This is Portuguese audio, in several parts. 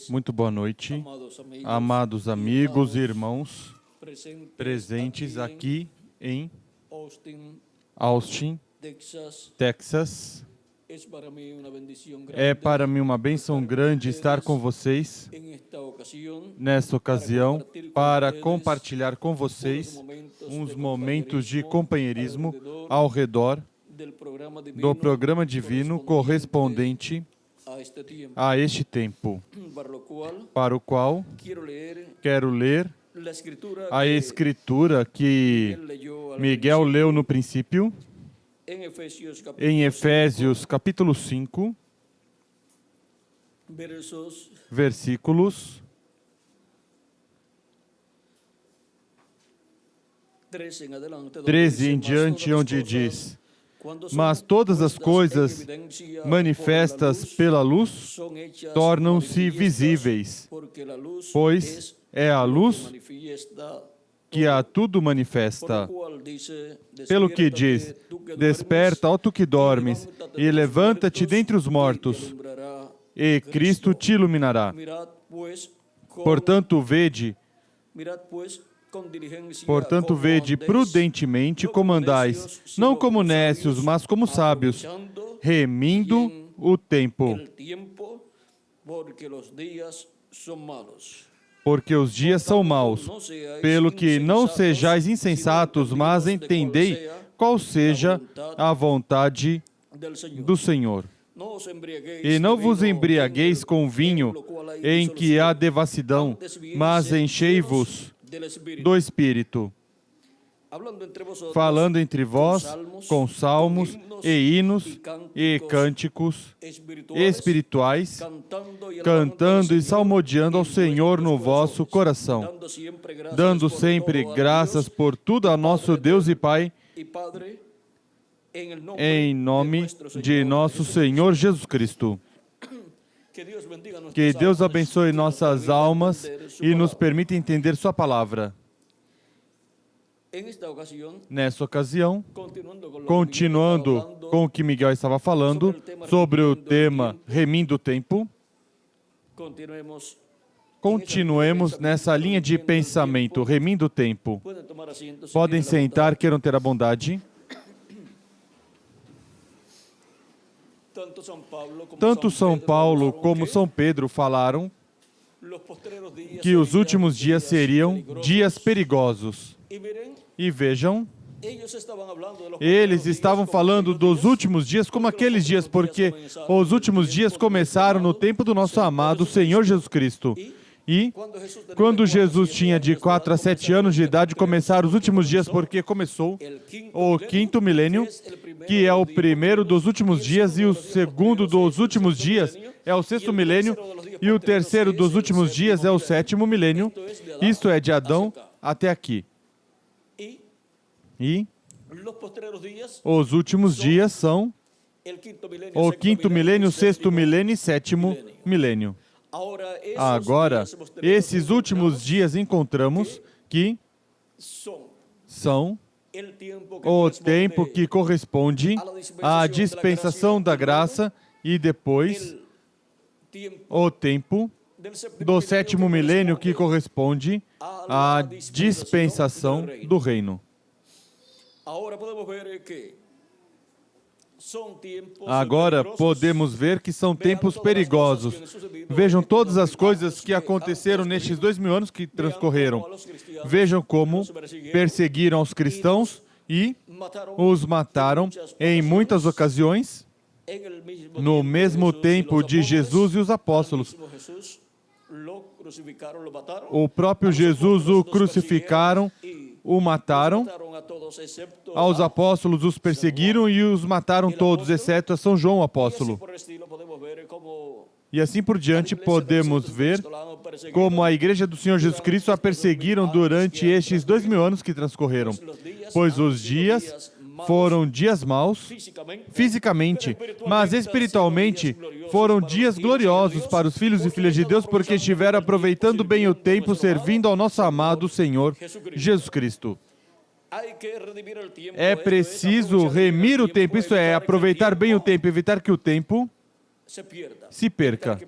Muito boa noite, amados amigos e irmãos presentes aqui em Austin, Texas. É para mim uma bênção grande estar com vocês nesta ocasião para compartilhar com vocês uns momentos de companheirismo ao redor do programa divino correspondente a este tempo, para o qual quero ler a escritura que Miguel leu no princípio, em Efésios capítulo 5, versículos 13 em diante, onde diz: mas todas as coisas manifestas pela luz tornam-se visíveis, pois é a luz que a tudo manifesta. Pelo que diz: desperta, ó tu que dormes, e levanta-te dentre os mortos, e Cristo te iluminará. Portanto, vede prudentemente como andais, não como nécios, mas como sábios, remindo o tempo, porque os dias são maus. Pelo que não sejais insensatos, mas entendei qual seja a vontade do Senhor. E não vos embriagueis com vinho, em que há devassidão, mas enchei-vos do Espírito, falando entre vós com salmos e hinos e cânticos espirituais, cantando e salmodiando ao Senhor no vosso coração, dando sempre graças por tudo a nosso Deus e Pai, em nome de nosso Senhor Jesus Cristo. Que Deus abençoe nossas almas e nos permita entender sua palavra. Nessa ocasião, continuando com o que Miguel estava falando sobre o tema Remindo o Tempo, continuemos nessa linha de pensamento, Remindo o Tempo. Podem sentar, queiram ter a bondade. Tanto São Paulo como São Pedro falaram que os últimos dias seriam dias perigosos. E vejam, eles estavam falando dos últimos dias como aqueles dias, porque os últimos dias começaram no tempo do nosso amado Senhor Jesus Cristo. E quando Jesus tinha de 4 a 7 anos de idade, começaram os últimos dias, porque começou o 5º milênio, que é o primeiro dos últimos dias, e o segundo dos últimos dias é o 6º milênio, e o terceiro dos últimos dias é o 7º milênio. Isto é de Adão até aqui. E os últimos dias são o 5º milênio, 6º milênio e 7º milênio. Agora, esses últimos dias encontramos que são o tempo que corresponde à dispensação da graça e depois o tempo do 7º milênio que corresponde à dispensação do reino. Agora podemos ver que são tempos perigosos. Vejam todas as coisas que aconteceram nestes 2000 anos que transcorreram. Vejam como perseguiram os cristãos e os mataram em muitas ocasiões, no mesmo tempo de Jesus e os apóstolos. O próprio Jesus o crucificaram, o mataram, aos apóstolos os perseguiram e os mataram todos, exceto a São João, o apóstolo. E assim por diante, podemos ver como a Igreja do Senhor Jesus Cristo a perseguiram durante estes 2000 anos que transcorreram. Pois os dias foram dias maus, fisicamente, mas espiritualmente foram dias gloriosos para os filhos e filhas de Deus, porque estiveram aproveitando bem o tempo, servindo ao nosso amado Senhor Jesus Cristo. É preciso remir o tempo, isto é, aproveitar bem o tempo, evitar que o tempo se perca.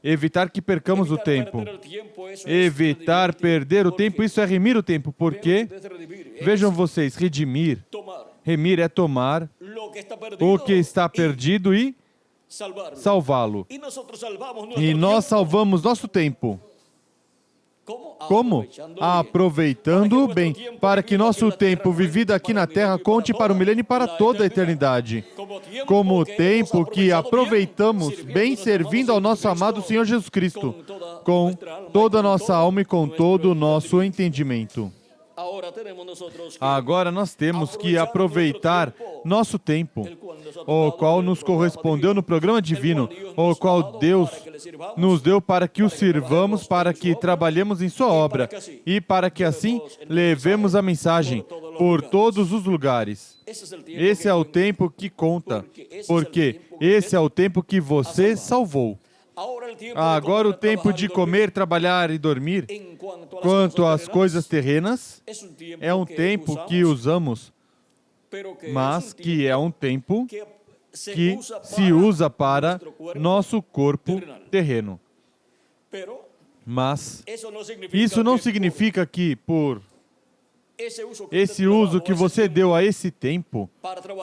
Evitar que percamos o tempo. Evitar perder o tempo, isso é remir o tempo. Porque, vejam vocês, remir é tomar o que está perdido e salvá-lo. E nós salvamos nosso tempo. Como? Aproveitando bem, para que nosso tempo vivido aqui na Terra conte para o milênio e para toda a eternidade. Como o tempo que aproveitamos bem servindo ao nosso amado Senhor Jesus Cristo, com toda a nossa alma e com todo o nosso entendimento. Agora nós temos que aproveitar nosso tempo, o qual nos correspondeu no programa divino, o qual Deus nos deu para que o sirvamos, para que trabalhemos em sua obra e para que assim levemos a mensagem por todos os lugares. Esse é o tempo que conta, porque esse é o tempo que você salvou. Agora o tempo de comer, trabalhar e dormir, quanto às coisas terrenas, é um tempo que usamos, mas que é um tempo que se usa para nosso corpo terreno. Mas isso não significa que por esse uso que você deu a esse tempo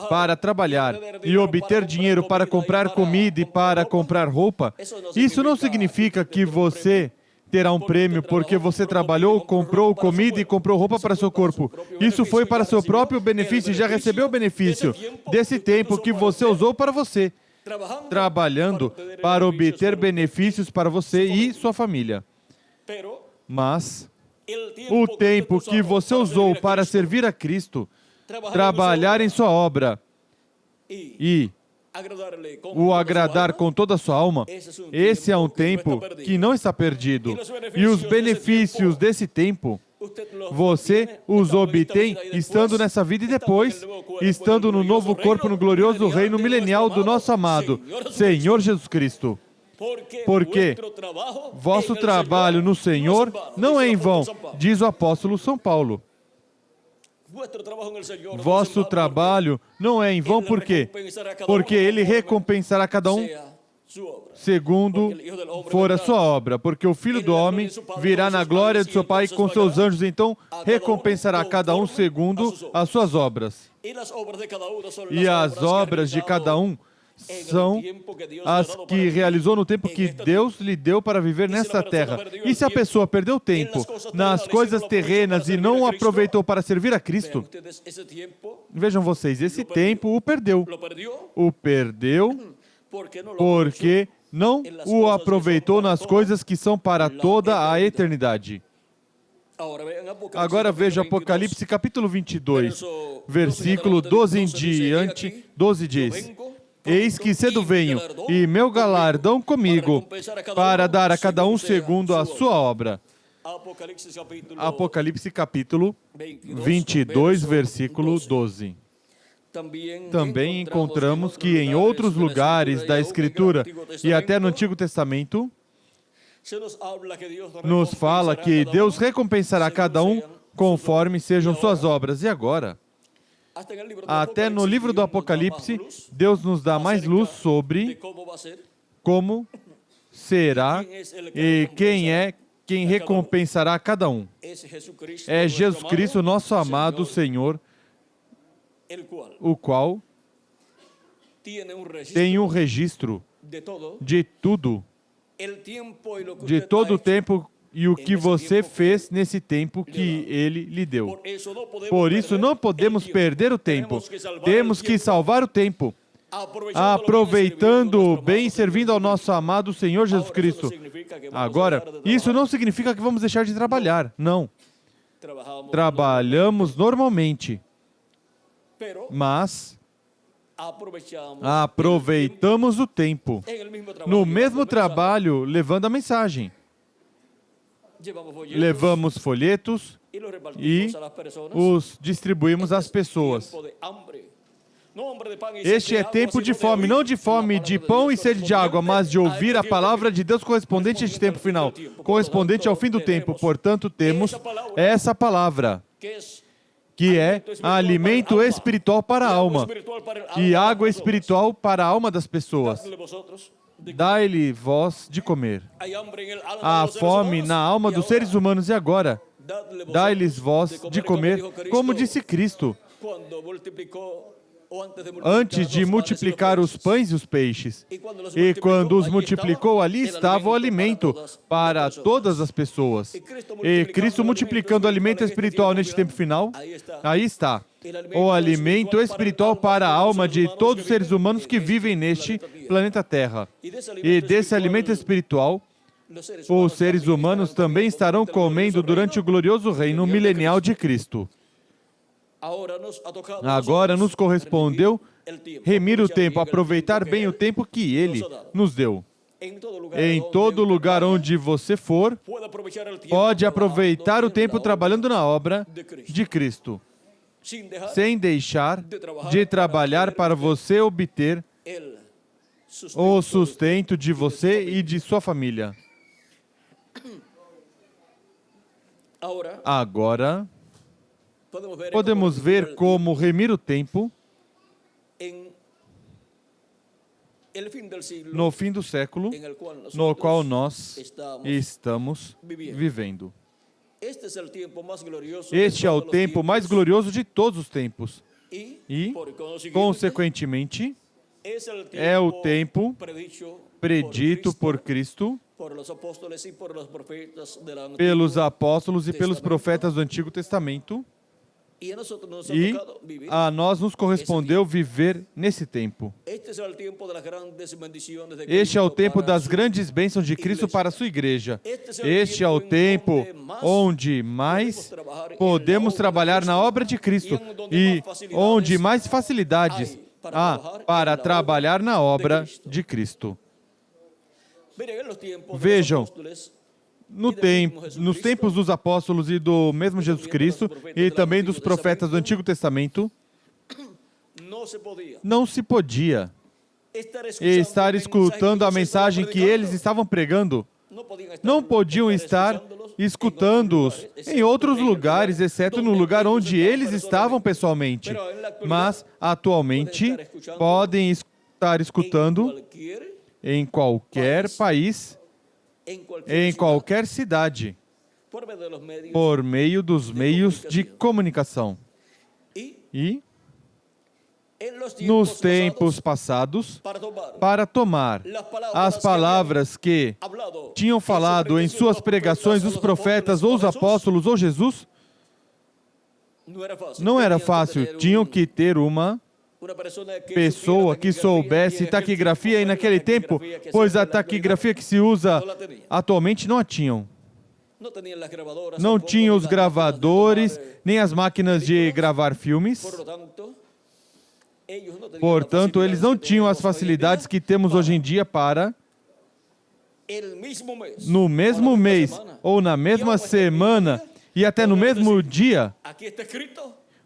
para trabalhar e obter dinheiro para comprar comida e para comprar roupa, isso não significa que você terá um prêmio porque você trabalhou, comprou comida e comprou roupa para seu corpo. Isso foi para seu próprio benefício e já recebeu o benefício desse tempo que você usou para você, trabalhando para obter benefícios para você e sua família. Mas o tempo que você usou para servir a Cristo, trabalhar em sua obra e o agradar com toda a sua alma, esse é um tempo que não está perdido. E os benefícios desse tempo, você os obtém estando nessa vida e depois, estando no novo corpo, no glorioso reino milenial do nosso amado Senhor Jesus Cristo. Porque vosso trabalho no Senhor não é em vão, diz o apóstolo São Paulo. Vosso trabalho não é em vão, por quê? Porque Ele recompensará cada um segundo for a sua obra. Porque o Filho do Homem virá na glória de seu Pai com seus anjos, então recompensará cada um segundo as suas obras. E as obras de cada um são as que realizou no tempo que Deus lhe deu para viver nesta terra. E se a pessoa perdeu tempo nas coisas terrenas e não aproveitou para servir a Cristo, vejam vocês, esse tempo o perdeu. O perdeu porque não o aproveitou nas coisas que são para toda a eternidade. Agora veja Apocalipse capítulo 22, versículo 12 em diante. 12 diz: Eis que cedo venho, e meu galardão comigo, para dar a cada um segundo a sua obra. Apocalipse capítulo 22, versículo 12. Também encontramos que em outros lugares da Escritura, e até no Antigo Testamento, nos fala que Deus recompensará cada um conforme sejam suas obras. E agora, até no livro do Apocalipse, Deus nos dá mais luz sobre como será e quem recompensará cada um. É Jesus Cristo, nosso amado Senhor, o qual tem um registro de tudo, de todo o tempo e o que você fez nesse tempo que Ele lhe deu. Por isso, não podemos perder o tempo. Temos que salvar o tempo, aproveitando bem e servindo ao nosso amado Senhor Jesus Cristo. Agora, isso não significa que vamos deixar de trabalhar. Não. Trabalhamos normalmente, mas aproveitamos o tempo no mesmo trabalho, levando a mensagem. Levamos folhetos e os distribuímos às pessoas. Este é tempo de fome, não de fome de pão e sede de água, mas de ouvir a palavra de Deus correspondente a este tempo final, correspondente ao fim do tempo. Portanto, temos essa palavra, que é alimento espiritual para a alma e água espiritual para a alma das pessoas. Dai-lhe vós de comer. Há fome na alma dos seres humanos e agora dai-lhes vós de comer, como disse Cristo, antes de multiplicar os pães e os peixes. E quando os multiplicou, ali estava o alimento para todas as pessoas. E Cristo multiplicando o alimento espiritual neste tempo final, aí está o alimento espiritual para a alma de todos os seres humanos que vivem neste planeta Terra. E desse alimento espiritual, os seres humanos também estarão comendo durante o glorioso reino milenial de Cristo. Agora nos correspondeu remir o tempo, aproveitar bem o tempo que Ele nos deu. Em todo lugar onde você for, pode aproveitar o tempo trabalhando na obra de Cristo, sem deixar de trabalhar para você obter o sustento de você e de sua família. Agora, podemos ver como remir o tempo no fim do século no qual nós estamos vivendo. Este é o tempo mais glorioso de todos os tempos e, consequentemente, é o tempo predito por Cristo, pelos apóstolos e pelos profetas do Antigo Testamento, e a nós nos correspondeu viver nesse tempo. Este é o tempo das grandes bênçãos de Cristo para a sua igreja. Este é o tempo onde mais podemos trabalhar na obra de Cristo e onde mais facilidades há para trabalhar na obra de Cristo. Vejam, nos tempos dos apóstolos e do mesmo Jesus Cristo, e também dos profetas do Antigo Testamento, não se podia estar escutando a mensagem que eles estavam pregando. Não podiam estar escutando-os em outros lugares, exceto no lugar onde eles estavam pessoalmente. Mas, atualmente, podem estar escutando em qualquer país, em qualquer cidade, por meio dos meios de comunicação. E, nos tempos passados, para tomar as palavras que tinham falado em suas pregações os profetas ou os apóstolos ou Jesus, não era fácil. Tinham que ter uma pessoa que soubesse taquigrafia, e naquele tempo, pois a taquigrafia que se usa atualmente não a tinham. Não tinham os gravadores, nem as máquinas de gravar filmes. Portanto, eles não tinham as facilidades que temos hoje em dia para, no mesmo mês, ou na mesma semana, e até no mesmo dia,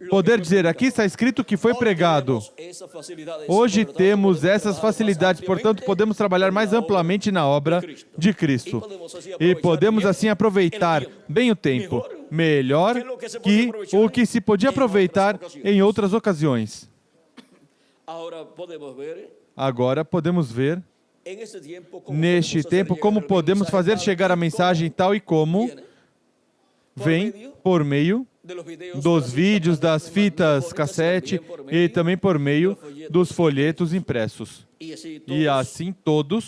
poder dizer, aqui está escrito que foi pregado. Hoje temos essas facilidades, portanto, podemos trabalhar mais amplamente na obra de Cristo. E podemos, assim, aproveitar bem o tempo, melhor que o que se podia aproveitar em outras ocasiões. Agora podemos ver, neste tempo, como podemos fazer chegar a mensagem tal e como vem por meio dos vídeos, das fitas cassete e também por meio dos folhetos impressos. E assim todos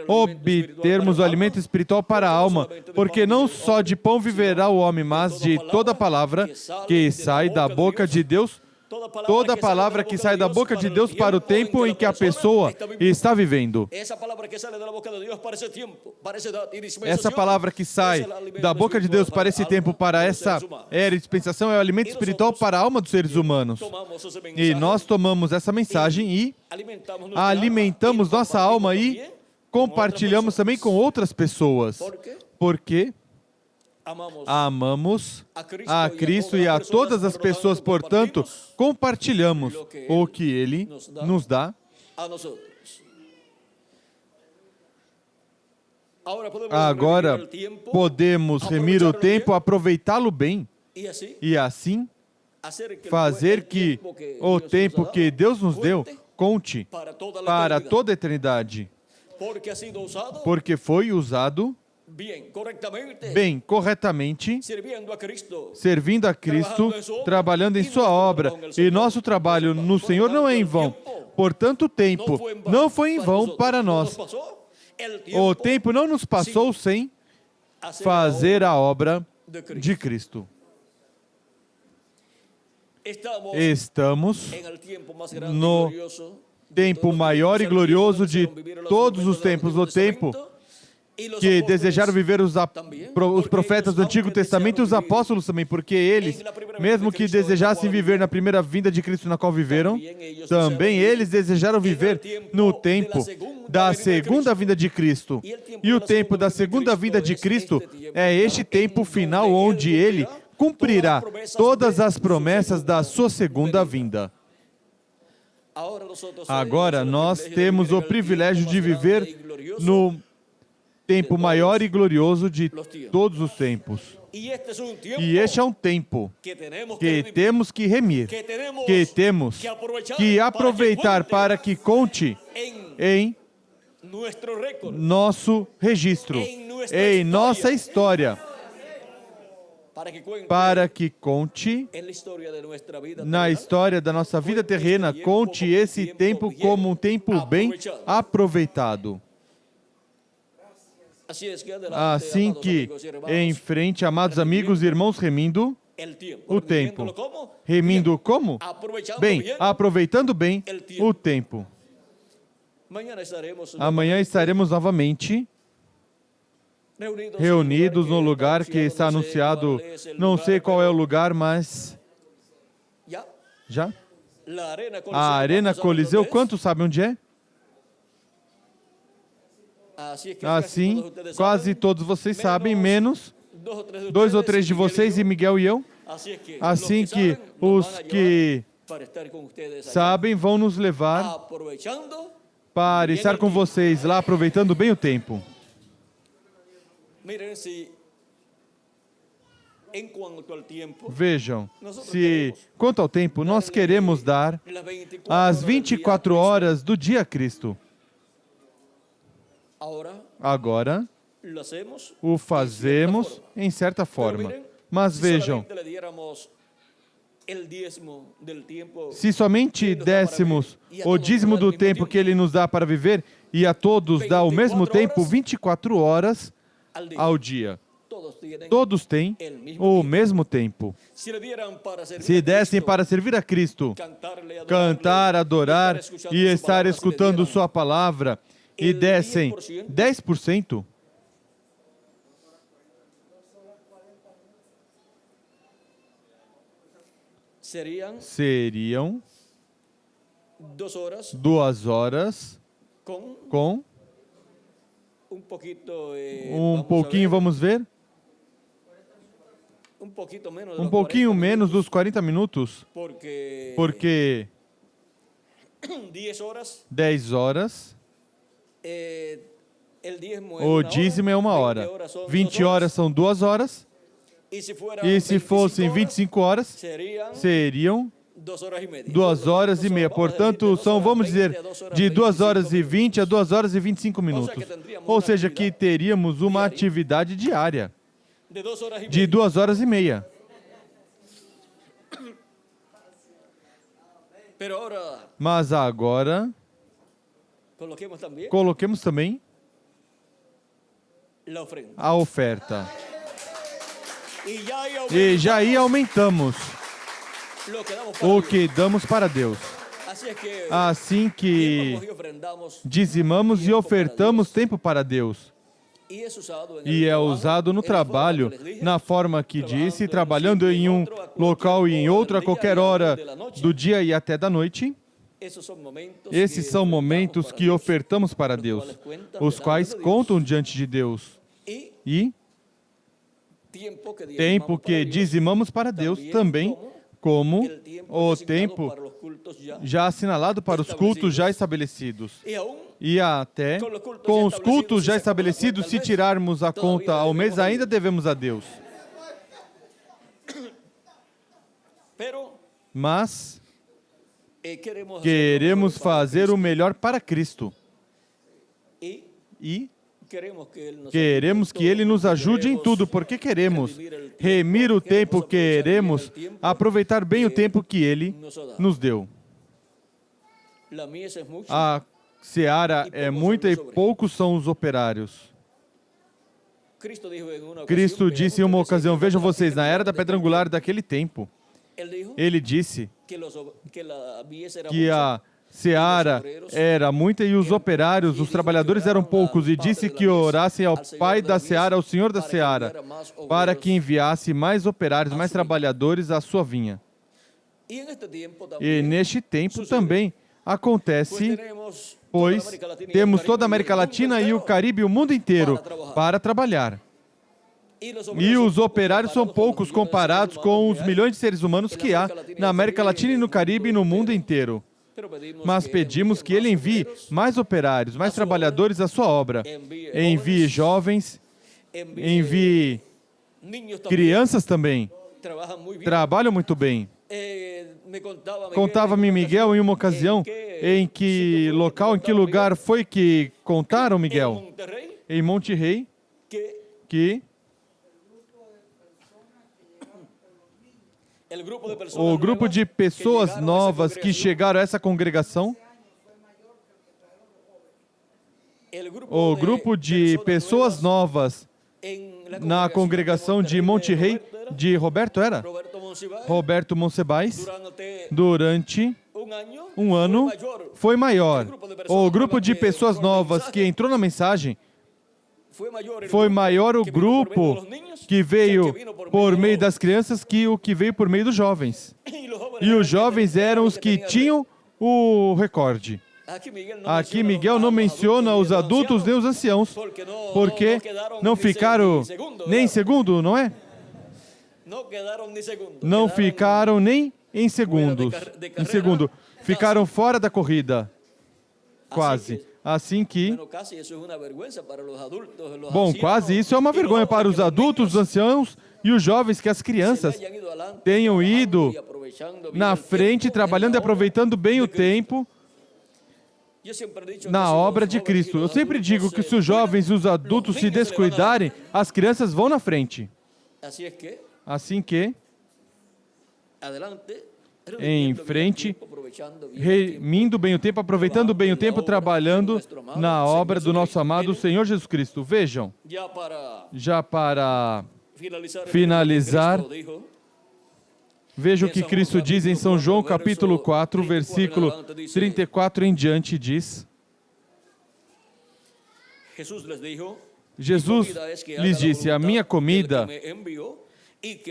obtermos o alimento espiritual para a alma, porque não só de pão viverá o homem, mas de toda palavra que sai da boca de Deus, toda palavra que sai da boca de Deus para o tempo em que a pessoa está vivendo. Essa palavra que sai da boca de Deus para esse tempo, para essa era e dispensação, é o alimento espiritual para a alma dos seres humanos. E nós tomamos essa mensagem e alimentamos nossa alma e compartilhamos também com outras pessoas. Porque amamos a Cristo e a todas as pessoas, portanto, compartilhamos o que Ele nos dá. Agora podemos remir o tempo, aproveitá-lo bem. E assim, fazer que o tempo que Deus nos deu conte para toda a eternidade, porque foi usado bem, corretamente, servindo a Cristo, trabalhando em sua obra. E nosso trabalho no Senhor não é em vão. Portanto, o tempo não foi em vão para nós. O tempo não nos passou sem fazer a obra de Cristo. Estamos no tempo maior e glorioso de todos os tempos, o tempo que desejaram viver os profetas do Antigo Testamento e os apóstolos também, porque eles, mesmo que desejassem viver na primeira vinda de Cristo na qual viveram, também eles desejaram viver no tempo da segunda vinda de Cristo. E o tempo da segunda vinda de Cristo é este tempo final onde Ele cumprirá todas as promessas da sua segunda vinda. Agora nós temos o privilégio de viver no tempo maior e glorioso de todos os tempos. E este é um tempo que temos que remir, que temos que aproveitar para que conte em nosso registro, em nossa história, para que conte na história da nossa vida terrena, conte esse tempo como um tempo bem aproveitado. Assim que, em frente, amados amigos e irmãos, remindo o tempo. Remindo como? Bem, aproveitando bem o tempo. Amanhã estaremos novamente reunidos no lugar que está anunciado. Não sei qual é o lugar, mas... Já? A Arena Coliseu, quantos sabem onde é? Assim, quase todos vocês sabem, menos 2 ou 3 de vocês e Miguel e eu. Assim que os que sabem vão nos levar para estar com vocês lá, aproveitando bem o tempo. Vejam, se quanto ao tempo, nós queremos dar as 24 horas do dia a Cristo. Agora, o fazemos em certa forma. Mas vejam, se somente dessemos o dízimo do tempo que Ele nos dá para viver, e a todos dá o mesmo tempo, 24 horas ao dia. Todos têm o mesmo tempo. Se dessem para servir a Cristo, cantar, adorar e estar escutando Sua palavra, e dessem 10%, seriam 2 horas com um pouquinho, vamos ver? Um pouquinho menos dos 40 minutos, porque 10 horas, o dízimo é 1 hora, 20 horas são 2 horas, e se fossem 25 horas, seriam 2 horas e meia. Portanto, são, vamos dizer, de 2 horas e 20 a 2 horas e 25 minutos. Ou seja, que teríamos uma atividade diária de 2 horas e meia. Mas agora, coloquemos também a oferta. E já aí aumentamos o que damos para Deus. Assim que dizimamos e ofertamos tempo para Deus. E é usado no trabalho, na forma que disse, trabalhando em um local e em outro a qualquer hora do dia e até da noite. Esses são momentos que ofertamos para Deus, os quais contam diante de Deus. E tempo que dizimamos para Deus também, como o tempo já assinalado para os cultos já estabelecidos. E até com os cultos já estabelecidos, se tirarmos a conta ao mês, ainda devemos a Deus. Mas queremos fazer o melhor para Cristo. E queremos que Ele nos ajude em tudo, porque queremos remir o tempo, queremos aproveitar bem o tempo que Ele nos deu. A seara é muita e poucos são os operários. Cristo disse em uma ocasião, vejam vocês, na era da pedra angular daquele tempo, Ele disse que a seara era muita e os operários, os trabalhadores eram poucos, e disse que orassem ao Pai da seara, ao Senhor da seara, para que enviasse mais operários, mais trabalhadores à sua vinha. E neste tempo também acontece, pois temos toda a América Latina e o Caribe e o mundo inteiro para trabalhar. E os operários são poucos comparados com os milhões de seres humanos que há na América Latina e no Caribe e no mundo inteiro. Mas pedimos que Ele envie mais operários, mais trabalhadores à sua obra. Envie jovens, envie crianças também. Trabalham muito bem. Contava-me Miguel em uma ocasião em que local, em que lugar foi que contaram, Miguel? Em Monterrey, que o grupo de pessoas novas que chegaram a essa congregação, o grupo de pessoas novas na congregação de Monterrey, de Roberto, era? Roberto Monsiváis, durante um ano, foi maior. O grupo de pessoas novas que entrou na mensagem, foi maior o grupo que veio por meio das crianças que o que veio por meio dos jovens. E os jovens eram os que tinham o recorde. Aqui Miguel não menciona os adultos nem os anciãos, porque não ficaram nem em segundo, não é? Não ficaram nem em segundos. Em segundo. Ficaram fora da corrida. Quase. Assim que... Bom, quase isso é uma vergonha para os adultos, os anciãos e os jovens, que as crianças tenham ido na frente, trabalhando e aproveitando bem o tempo na obra de Cristo. Eu sempre digo que se os jovens e os adultos se descuidarem, as crianças vão na frente. Assim que, em frente, remindo bem o tempo, aproveitando bem o tempo, trabalhando na obra do nosso amado Senhor Jesus Cristo. Vejam, já para finalizar, veja o que Cristo diz em São João, capítulo 4, versículo 34 em diante, diz: Jesus lhes disse, a minha comida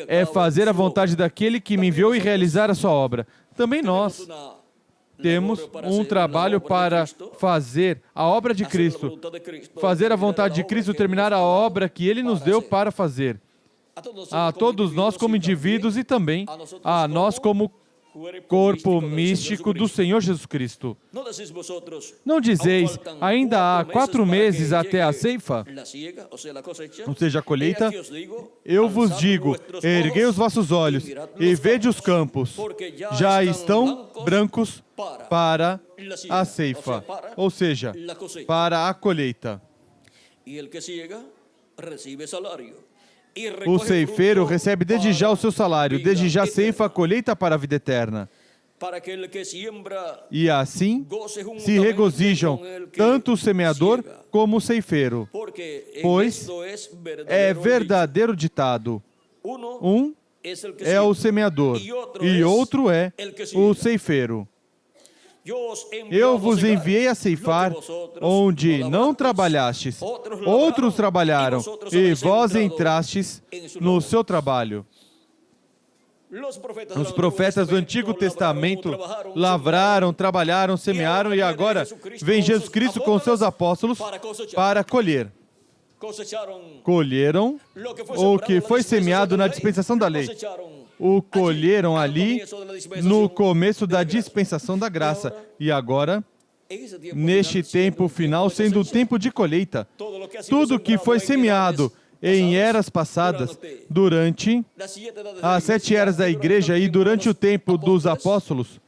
é fazer a vontade daquele que me enviou e realizar a sua obra. Também nós temos um trabalho para fazer a obra de Cristo, fazer a vontade de Cristo, terminar a obra que Ele nos deu para fazer. A todos nós como indivíduos e também a nós como corpo místico do Senhor Jesus Cristo. Não dizeis, ainda há 4 meses até a ceifa, ou seja, a colheita? Eu vos digo, erguei os vossos olhos e vede os campos, já estão brancos para a ceifa, ou seja, para a colheita. O ceifeiro recebe desde já o seu salário, desde já ceifa a colheita para a vida eterna. E assim se regozijam tanto o semeador como o ceifeiro, pois é verdadeiro ditado: um é o semeador e outro é o ceifeiro. Eu vos enviei a ceifar onde não trabalhastes, outros trabalharam, e vós entrastes no seu trabalho. Os profetas do Antigo Testamento lavraram, trabalharam, semearam, e agora vem Jesus Cristo com seus apóstolos para colher. Colheram o que foi semeado na dispensação da lei. O colheram ali no começo da dispensação da graça. E agora, neste tempo final, sendo o tempo de colheita, tudo que foi semeado em eras passadas, durante as 7 eras da igreja e durante o tempo dos apóstolos,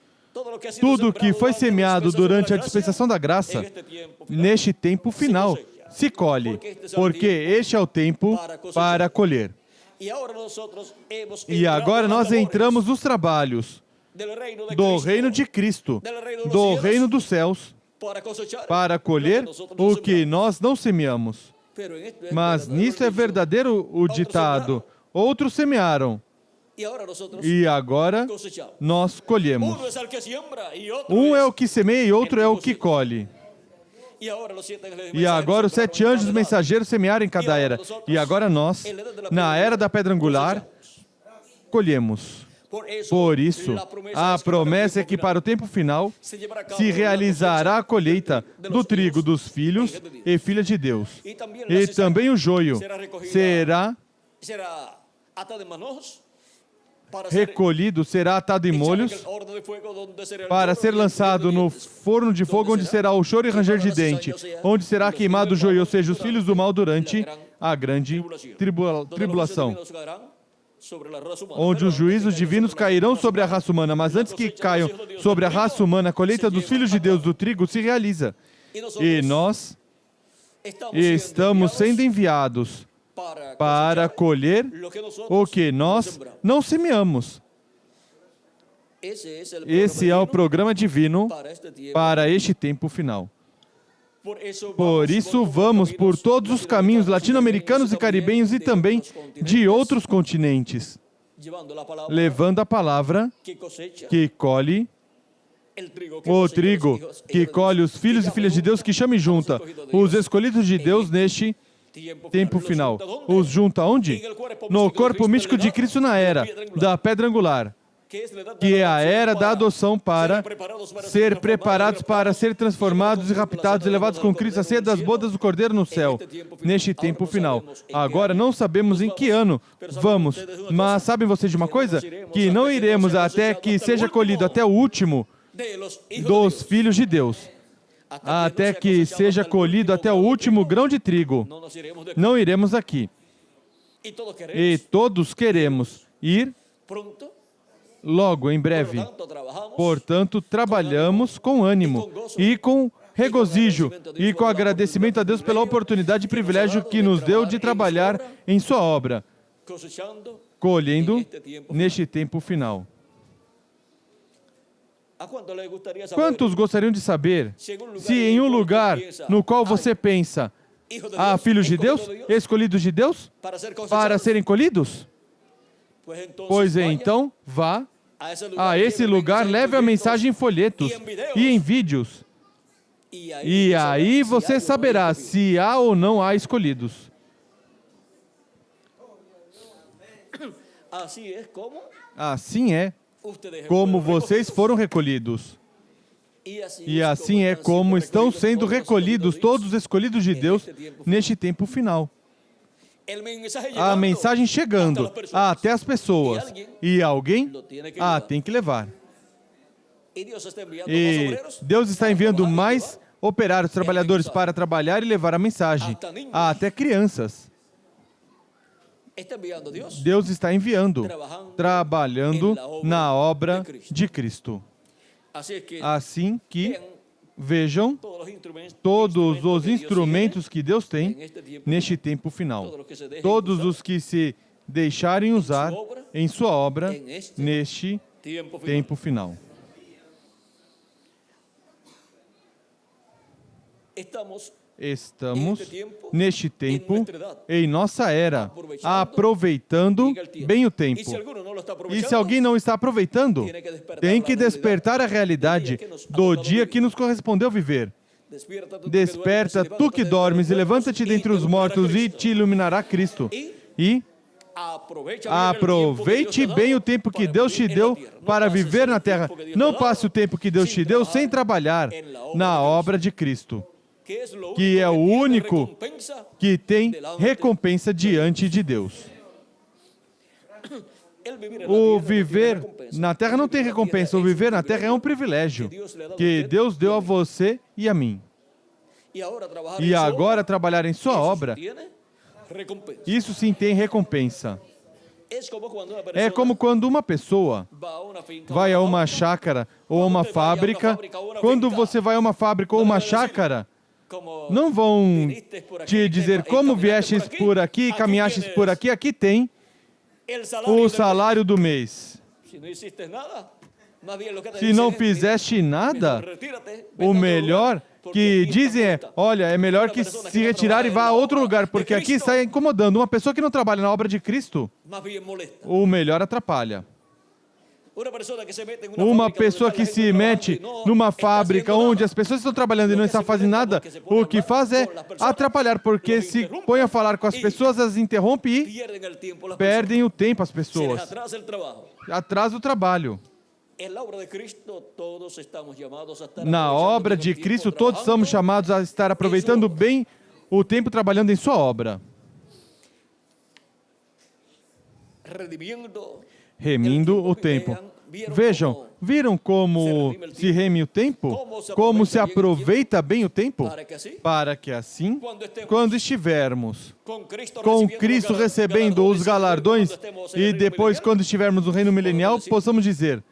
tudo que foi semeado durante a dispensação da graça, neste tempo final, se colhe, porque este é o tempo para colher. E agora nós entramos nos trabalhos do reino de Cristo, do reino dos céus, para colher o que nós não semeamos. Mas nisto é verdadeiro o ditado: outros semearam, e agora nós colhemos. Um é o que semeia e outro é o que colhe. E agora os 7 anjos mensageiros semearam em cada era. E agora nós, na era da pedra angular, colhemos. Por isso, a promessa é que para o tempo final se realizará a colheita do trigo dos filhos e filhas de Deus. E também o joio será recolhido, será atado em molhos para ser lançado no forno de fogo, onde será o choro e ranger de dente, onde será queimado o joio, ou seja, os filhos do mal durante a grande tribulação, onde os juízos divinos cairão sobre a raça humana. Mas antes que caiam sobre a raça humana, a colheita dos filhos de Deus do trigo se realiza. E nós estamos sendo enviados para colher o que nós não semeamos. Esse é o programa divino para este tempo final. Por isso, vamos por todos os caminhos latino-americanos e caribenhos e também de outros continentes, levando a palavra que colhe o trigo, que colhe os filhos e filhas de Deus, que chama e junta os escolhidos de Deus neste tempo final. Os junta onde? No corpo místico de Cristo, na era da pedra angular, que é a era da adoção, para ser preparados para ser transformados e raptados e levados com Cristo à ceia das bodas do Cordeiro no céu, neste tempo final. Agora não sabemos em que ano vamos, mas sabem vocês de uma coisa? Que não iremos até que seja colhido até o último dos filhos de Deus. Até que seja colhido até o último grão de trigo. Não iremos aqui. E todos queremos ir logo, em breve. Portanto, trabalhamos com ânimo e com regozijo e com agradecimento a Deus pela oportunidade e privilégio que nos deu de trabalhar em sua obra, colhendo neste tempo final. Quantos gostariam de saber se em um lugar no qual você pensa há filhos de Deus, escolhidos de Deus, para serem colhidos? Pois então, vá a esse lugar, leve a mensagem em folhetos e em vídeos. E aí você saberá se há ou não há escolhidos. Assim é como vocês foram recolhidos. E assim é como estão sendo recolhidos todos os escolhidos de Deus neste tempo final. A mensagem chegando até as pessoas. E alguém tem que levar. E Deus está enviando mais operários, trabalhadores para trabalhar e levar a mensagem até crianças. Deus está enviando, trabalhando na obra de Cristo. Assim que vejam todos os instrumentos que Deus tem neste tempo final. Todos os que se deixarem usar em sua obra neste tempo final. Estamos neste tempo, em nossa era, aproveitando bem o tempo. E se alguém não está aproveitando, tem que despertar a realidade do dia que nos correspondeu viver. Desperta, tu que dormes, e levanta-te dentre os mortos, e te iluminará Cristo. E aproveite bem o tempo que Deus te deu para viver na terra. Não passe o tempo que Deus te deu sem trabalhar na obra de Cristo, que é o único que tem recompensa diante de Deus. O viver na terra não tem recompensa. O viver na terra é um privilégio que Deus deu a você e a mim. E agora trabalhar em sua obra recompensa. Isso sim tem recompensa. Es como cuando una É persona como quando uma pessoa va a una finca, vai a una uma fábrica, chácara ou a uma fábrica. Quando você vai a uma fábrica ou uma chácara, como não vão viniste por aquí, te dizer como caminaste viestes por aqui, caminhastes tienes por aqui. Aqui tem el salário o del salário do mês. mes. Si no hiciste nada, más bien lo que te Se dicen não es, mira, fizeste nada, mejor retírate, vete o a otro melhor lugar, porque que aquí dizem é, está multa. olha, é melhor que se retirar e vá a outro lugar, porque aqui está incomodando. Uma pessoa que não trabalha na obra de Cristo, Más bien molesta. o melhor atrapalha. Una persona que se mete en una Uma fábrica donde pessoa está que la gente se trabajando mete y no numa está fábrica haciendo onde nada. as pessoas estão trabalhando e não estão fazendo nada, o que faz é atrapalhar, porque se põe a falar com as pessoas, as interrompe e Pierden el tiempo las perdem o tempo as personas. Se les pessoas. atrasa el trabajo. Atrasa o trabalho. En la obra de Cristo todos estamos llamados a estar Na aprovechando obra bien el de tiempo Cristo, todos somos trabajando, chamados a estar aproveitando bem o tempo trabalhando em sua obra, redimiendo remindo o tempo. Vejam, viram como se reme o tempo? Como se aproveita bem o tempo? para que así, Para que assim, quando estivermos con com Cristo recebendo os galardões e depois, quando estivermos no reino milenial, possamos dizer: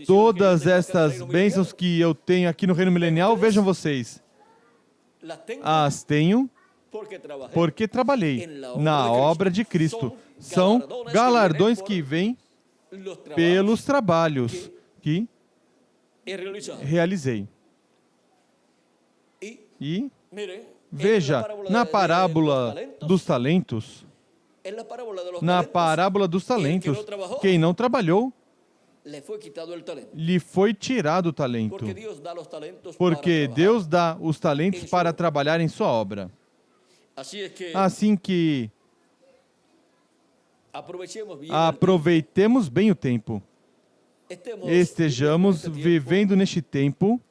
todas estas bênçãos que eu tenho aqui no reino milenial, vejam vocês, as tenho porque trabalhei na obra de Cristo. São galardões que vêm pelos trabalhos que realizei. E veja, na parábola dos talentos, quem não trabalhou, lhe foi tirado o talento, porque Deus dá os talentos para trabalhar em sua obra. Assim que aproveitemos bem o tempo, estejamos vivendo neste tempo,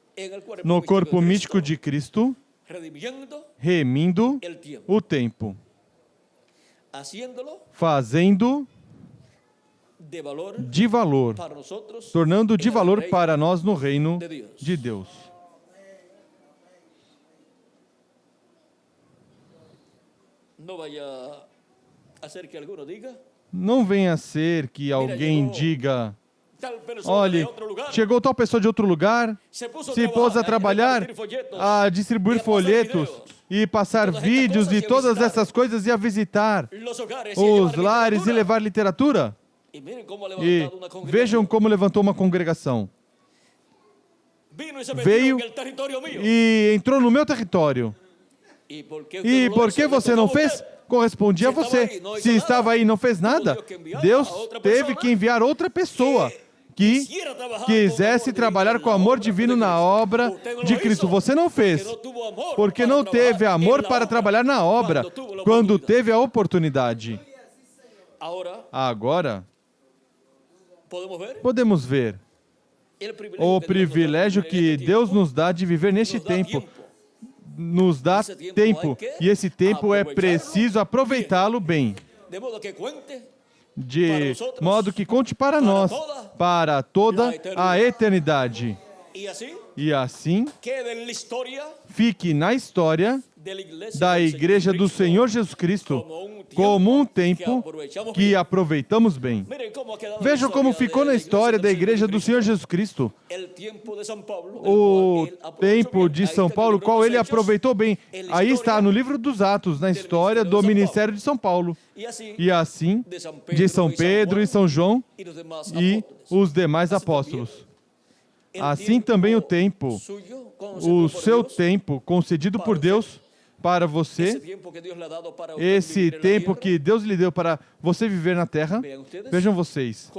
no corpo místico de Cristo, remindo o tempo, fazendo de valor, tornando de valor para nós no reino de Deus. Não venha a ser que alguém diga: olhe, chegou tal pessoa de outro lugar, se pôs a trabalhar, a distribuir folhetos e passar vídeos e todas essas coisas e a visitar os lares e levar literatura. E vejam como levantou uma congregação. Veio e entrou no meu território. E por que você não fez? Correspondia a você. Se estava aí e não fez nada, Deus teve que enviar outra pessoa que quisesse trabalhar com amor divino na obra de Cristo. Você não fez, porque não teve amor para trabalhar na obra quando teve a oportunidade. Agora, podemos ver o privilégio que Deus nos dá de viver neste tempo. Nos dá tempo, e esse tempo é preciso aproveitá-lo bem, de modo que conte para nós, para toda a eternidade. E assim, fique na história da Igreja do Senhor Jesus Cristo como um tempo que aproveitamos bem. Vejam como ficou na história da Igreja do Senhor Jesus Cristo. O tempo de São Paulo, qual ele aproveitou bem. Aí está no livro dos Atos, na história do ministério de São Paulo. E assim, de São Pedro e São João e os demais apóstolos. Assim também o tempo, o seu tempo concedido por Deus para você, esse tempo que Deus lhe deu para você viver na terra, vejam vocês,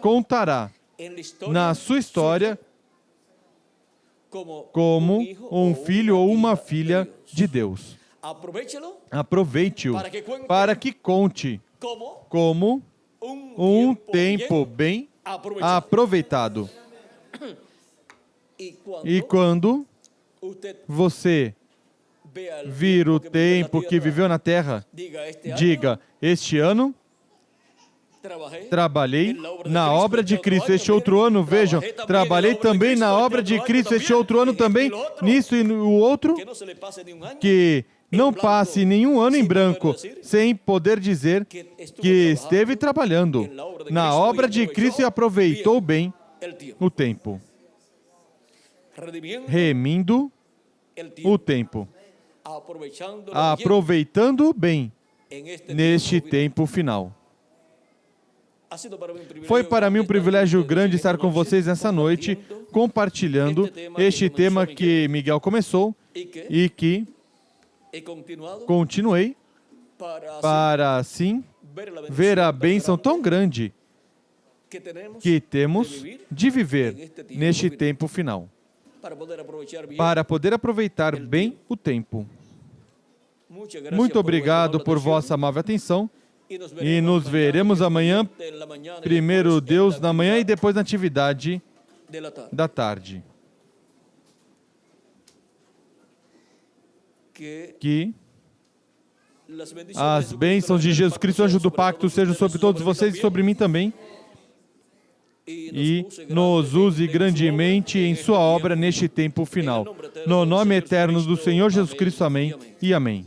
contará na sua história como um filho ou uma filha de Deus. Aproveite-o para que conte como um tempo bem aproveitado. E quando você vir o tempo que viveu na terra, diga: este ano trabalhei na obra de Cristo. Este outro ano, vejam, trabalhei também na obra de Cristo. Este outro ano também, nisso e no outro, que Não passe nenhum ano em branco sem poder dizer que esteve trabalhando na obra de Cristo e aproveitou bem o tempo. Remindo o tempo. Aproveitando bem neste tempo final. Foi para mim um privilégio grande estar com vocês nessa noite, compartilhando este tema que Miguel começou e que continuei para, assim, ver a bênção tão grande que temos de viver neste tempo final, para poder aproveitar bem o tempo. Muito obrigado por vossa amável atenção e nos veremos amanhã, primeiro Deus na manhã e depois na atividade da tarde. Que as bênçãos de Jesus Cristo, anjo do pacto, sejam sobre todos vocês e sobre mim também, e nos use grandemente em sua obra neste tempo final. No nome eterno do Senhor Jesus Cristo, amém e amém.